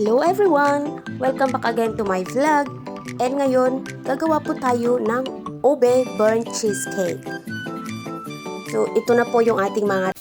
Hello everyone! Welcome back again to my vlog. And ngayon, gagawa po tayo ng UBE burnt cheesecake. So, ito na po yung ating mga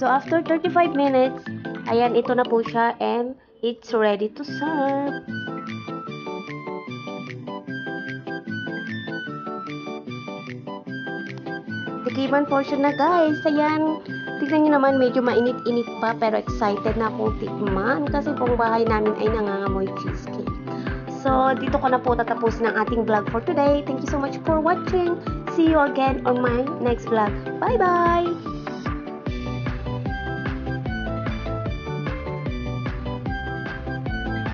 So, after 35 minutes, ayan, ito na po siya and it's ready to serve. Tikiman portion na guys. Ayan, tignan nyo naman, medyo mainit-init pa pero excited na akong tikman kasi pong bahay namin ay nangangamoy cheesecake. So, dito ko na po tatapusin ang ating vlog for today. Thank you so much for watching. See you again on my next vlog. Bye-bye!